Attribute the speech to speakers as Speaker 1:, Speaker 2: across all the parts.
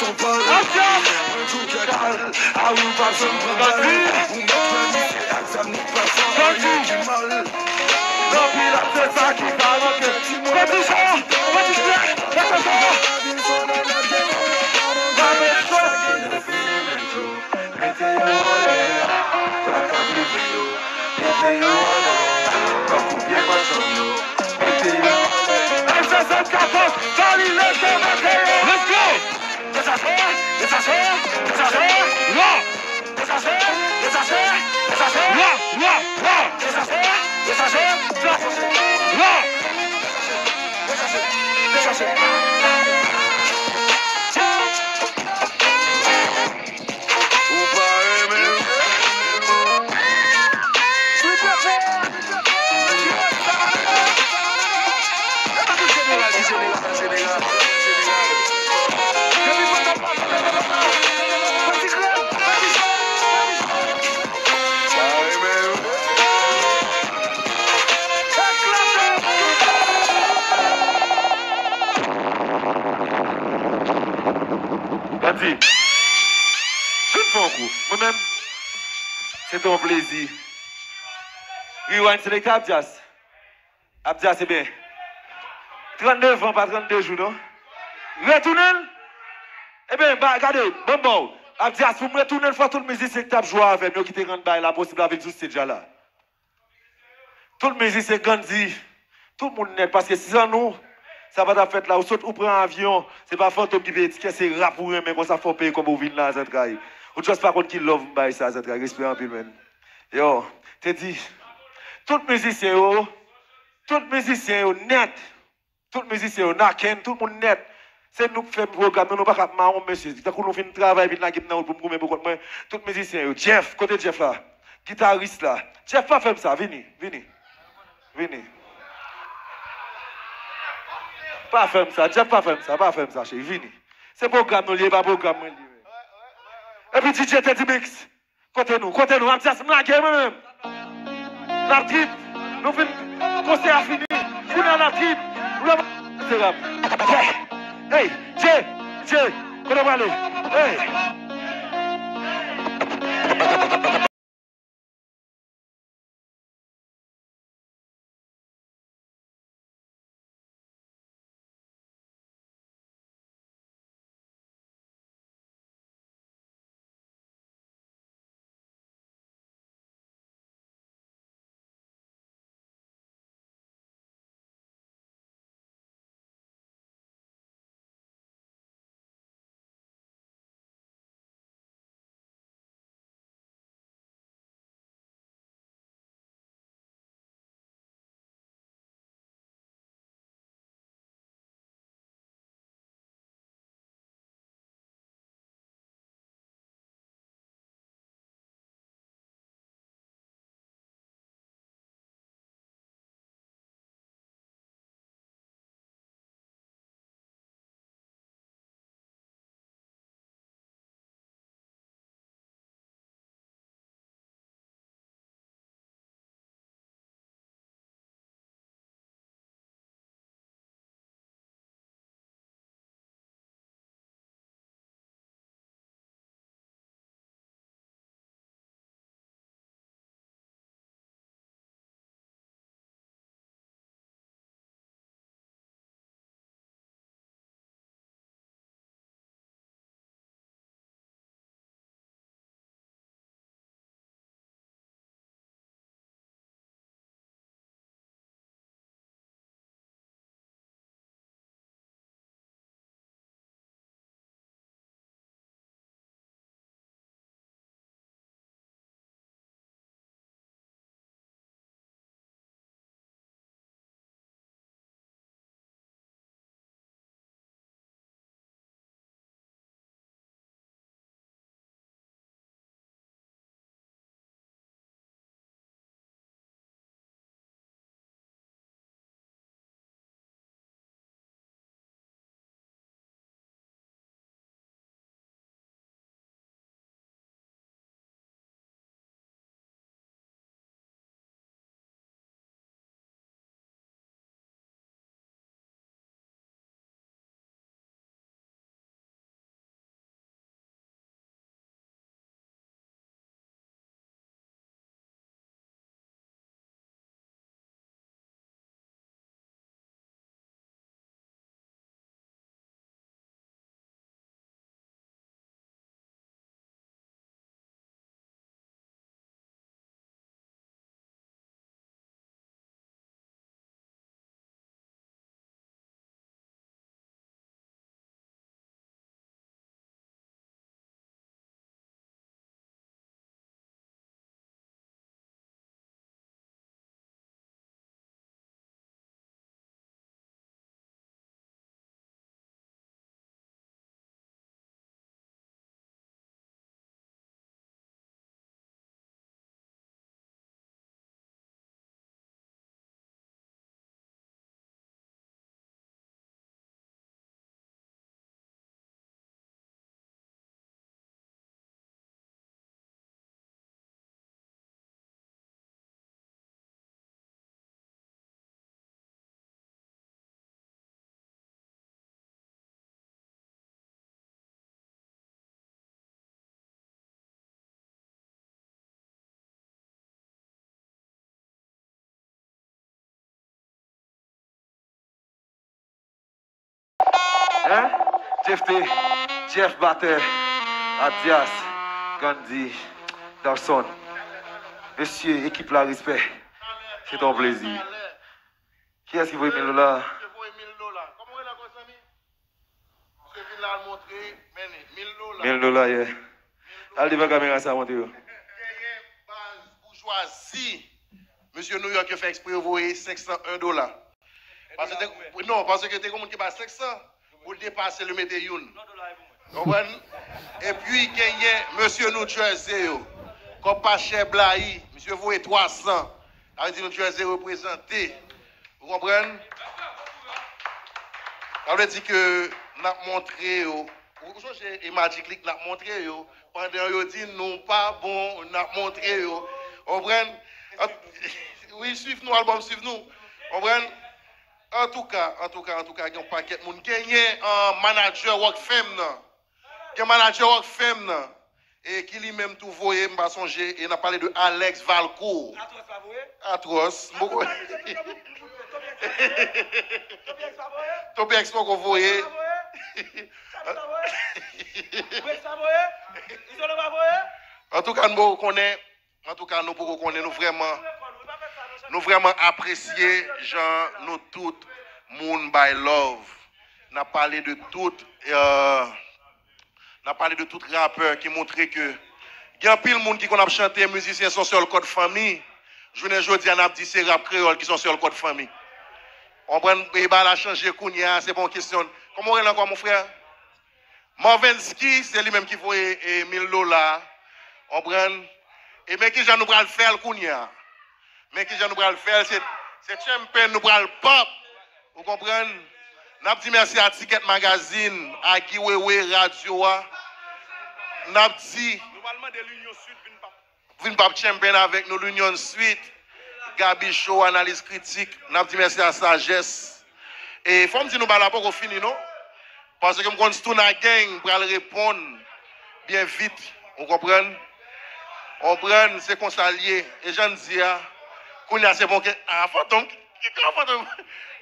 Speaker 1: son vol. Tout cagal, ah oui, pas son problème. Ou mettre un ça n'est pas ça, du mal. Non, puis là, c'est ça qui va manquer. Pas de ça, pas de ça, pas de ça. Let's go! Gandhi, je ne fais un coup. Moi-même, c'est un plaisir. Rewind Select Abdias. Abdias, c'est bien. 39 ans, pas 32 jours, non? Retournez. Eh bien, regardez, bon, Abdias, pour me retourner une fois, tout le musicien qui t'a joué avec nous, qui te rend la possible avec juste déjà là. Tout le musicien Gandhi, tout le monde net, parce que si ça nous, ça va faire là, ou saute ou prend un avion, c'est pas fantôme qui veut dire c'est rap pour eux, mais quand ça faut payer comme vous venez là, ça travaille. Ou juste pas contre qui love by ça, ça travaille, respect en pile, yo, t'es dit, tout le musicien, net, tout le musicien, naken, tout le monde net. C'est nous qui faisons le programme, nous ne pouvons pas marron, monsieur. Tant qu'on fait un travail, puis nous pour me pour moi, tout le musicien, Jeff, côté Jeff là, guitariste là. Jeff, pas faire ça, venez. Pas faire ça, Jeff, pas faire ça, chérie, venez. C'est programme, nous lié, pas programme, nous lié. Et puis DJ Teddy Mix, côté nous, on me dit, c'est la game même. La trip, nous faisons concert à fini, finir la trip, c'est rap. Hey, Jay, comment aller? Hey. Hein? Jeff Batter, Abdias, Gandhi, Dawson. Monsieur, équipe là, respect. C'est ton plaisir. Qui est-ce qui veut 1000 $?
Speaker 2: $1000. Comment est la cosa, ami? Je viens là montrer, mais $1000.
Speaker 1: $1000, yeah. Allez, devant la caméra, ça monte.
Speaker 2: Bourgeoisie. Monsieur New York a fait exprès de voyer $501. Parce que t'es comme qui bat 500 pour dépasser le météoun. Et puis, il y a monsieur New Jersey, comme pas cher Blahi, monsieur voyez 300. Ça veut dire New Jersey représenté. Vous comprenez? Ça veut dire que nous avons montré, et Magic League n'a montré, pendant que dit nous pas bon, nous avons montré, vous comprenez? Oui, suivez-nous, album, suivez-nous. Vous comprenez? En tout cas, il y a un paquet de monde. Il y a un manager work femme. Il y a un manager work femme. Et qui lui-même tout voyé, je songer. Et on a parlé de Alex Valcourt. Atroce. Tobi Expo qu'on voyait. En tout cas, nous connaissons. En tout cas, nous connaissons nous vraiment apprécier gens nous tout monde by love. N'a parlé de tout rappeur qui montrait que il y a pile monde qui qu'on a chanté musiciens sont sur le code famille. Je ne dis pas dit c'est rap créole qui sont sur le code famille. On prend la changer kounya, c'est bon question. Comment on est encore mon frère? Marvinsky, c'est lui-même qui faut $1000. On prend et mais qui j'en nous le faire kounya. Mais qui j'en nous le faire c'est champion nous le pop. Vous comprenez? N'a dit merci à Ticket Magazine, à Giwewe Radio. N'a dit normalement de l'Union Sud vinn pas champion avec nous l'Union Sud. Gabi Show, analyse critique. N'a dit merci à Sagesse. Et faut me dire nous pas là pour fini non? Parce que me connais tout la gang pour répondre bien vite. Vous comprenez? On prend c'est qu'on s'allier et j'en dis qu'on a c'est bon que fantôme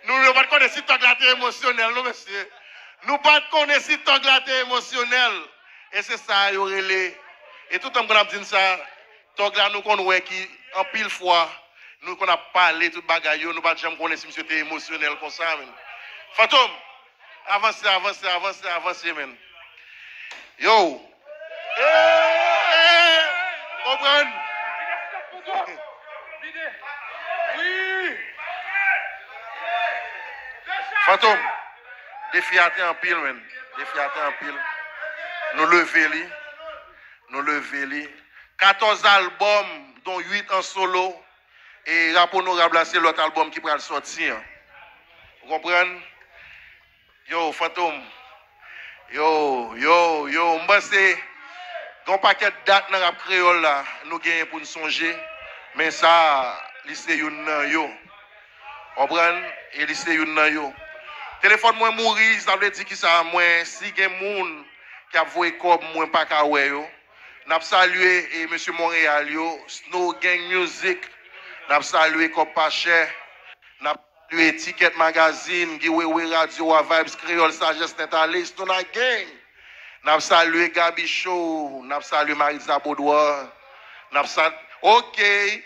Speaker 2: nous ne pas connaître si tanglaté émotionnel non monsieur. Nous pas connaître si tanglaté émotionnel et c'est ça y aurait les et tout le temps qu'on a dit ça tangla nous connaît qui en pile fois nous qu'on a parlé tout bagaille nous pas jamais connaître si monsieur était émotionnel comme ça même. Fantôme avancez men. Yo. Comprendre? Oui. Fantôme, défiaté en pile, men. Défiaté en pile. Nous lever li. 14 albums, dont 8 en solo. Et Rap Honorable, c'est l'autre album qui va sortir. Vous comprenez? Yo, Fantôme. Yo, m'pense, gon paquet de dates dans rap créole là, nous gagnons pour nous songer, mais ça, lycée yon yo. Comprendre? Et lycée yon yo. Téléphone moi mourir, ça veut dire que ça moi si gen moun qui a voyé comme moi pas ka wè yo. N'a salué et monsieur Montréal yo, Snow Gang Music. N'a salué comme pas cher. N'a salué Ticket Magazine, Giwewe Radio, Vibes Créole, Sagesse Netaliste, tout la gang. N'a salué Gabi Show, n'a salué Marisa Baudois, n'a salué. OK. Yep.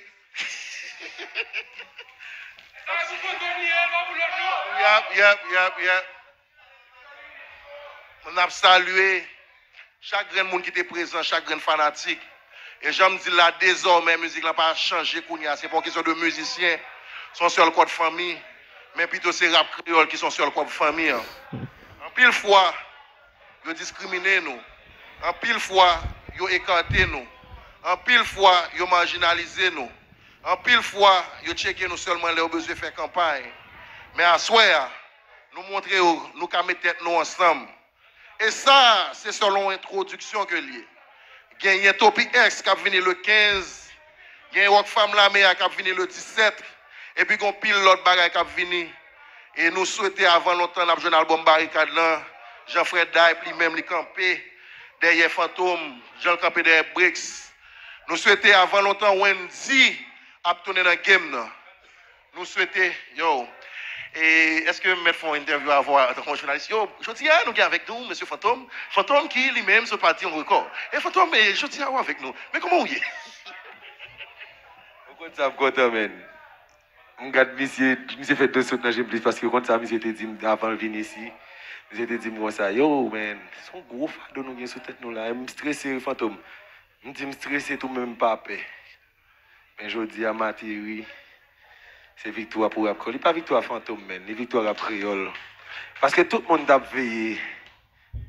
Speaker 2: N'a salué chaque grand monde qui était présent, chaque grand fanatique. Et j'aime dire là, désormais, la musique n'a pas changé. C'est pas une question de musiciens qui sont sur le code famille, mais plutôt c'est rap créole qui sont sur le code famille. En pile fois, ils discriminent nous. En pile fois, ils écartent nous. En pile fois, ils marginalisent nous. En pile fois, ils checkent nous seulement les besoins de faire campagne. Mais à soir, nous montrer nous qu'à mettre tête nous ensemble. Et ça, c'est selon l'introduction que lié. Il y a un Topi X qui a venu le 15. Il y a un Rock Femme la Meilleure qui a venu le 17. Et puis, il y a un pile l'autre bagaille qui a venu. Et nous souhaitons avant longtemps, nous avons un album barricade là. Jean-Fred Daip, lui-même, les campé. Derrière Fantôme, Jean campé derrière Brix. Nous souhaitons avant longtemps, Wendy a tourné dans le game. Nous souhaitons, yo. Et est-ce que me font une interview à voir un journaliste? Yo, je dis, nous sommes avec nous, monsieur Fantôme. Fantôme qui lui-même se partit en record. Et Fantôme, je dis, avec nous. Mais comment vous y est?
Speaker 1: Vous comptez, man. On regarde, monsieur fait 2 sauts dans le parce que quand ça, monsieur était dit avant de venir ici, monsieur était dit, moi, ça, yo, man, c'est un gros fardeau nous avons sous tête nous là. Je suis stressé, Fantôme. Je me stressé tout même pas paix. Mais je dis à Mathieu, c'est victoire pour Rap Creole. Pas victoire Fantôme, man. C'est victoire Rap Creole. Parce que tout le monde a veillé.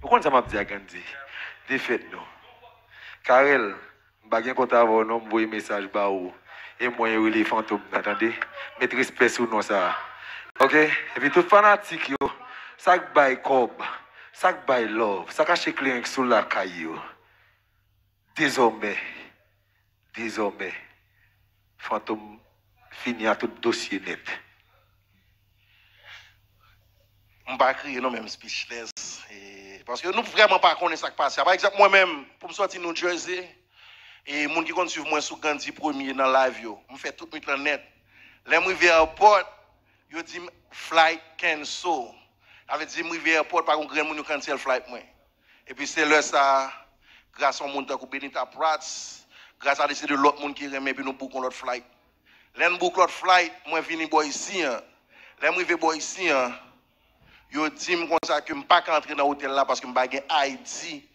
Speaker 1: Pourquoi ça m'a dit à Gandhi? Défaite, non. Karel, je ne vais pas envoyer un message bah ou. Et moi, je les fantômes, attendez. Mettre respect sur nous, ça. Ok? Et puis, tout fanatique, yo. Ça bail cob. Ça bail love. Ça cache client sur la caille, Désormais, fantôme fini à tout dossier net.
Speaker 2: Je ne vais pas crier non même speechless. Parce que nous ne vraiment pas connaître ce qui passe. Par exemple, moi-même, pour me sortir de New Jersey, et les gens qui ont suivi moi sur Gandhi premier dans la live, je fais tout le net. Les gens qui à l'aéroport, ils disent flight cancel. Ça veut dire que je vais à l'aéroport, par contre, ils cancel flight. Et puis c'est là ça, grâce à mon monde qui Benita Prats, grâce à de l'autre monde qui remet, puis nous bouquons l'autre flight. Les gens bouquent l'autre flight, moi je viens ici. Les gens qui viennent ici, yo dit comme ça que je ne peux pas entrer dans l'hôtel là parce que je suis Haïti,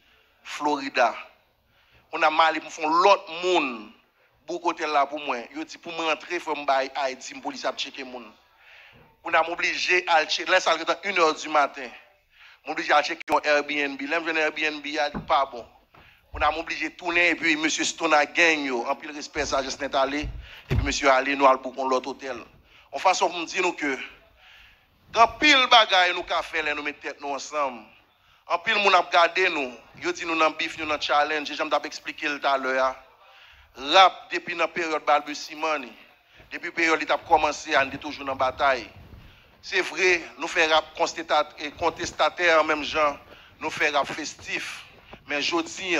Speaker 2: Florida. On a mal pour faire l'autre monde pour hôtel là pour moi. Yo dit pour m'entrer il faut me bailler Haïti, police a checker monde. On a m'obligé à checker là ça 1h du matin. M'obligé à checker un Airbnb. Là je Airbnb a dit pas bon. On a m'obligé de tourner et puis monsieur Stone a gagné en pile respect ça juste net allé et puis monsieur allé nous al pour l'autre hôtel. En façon pour me dire nous que quand pile bagaille nous ka fait nous mettre tête nous ensemble. En pile moun a regardé nous, yo dit nous dans bif nous dans challenge, j'aime t'ai expliqué tout à l'heure. Rap depuis dans période balbutiement, depuis période il a commencé à toujours dans bataille. C'est vrai, nous fait rap contestataire en même genre, nous fait rap festif, mais jodi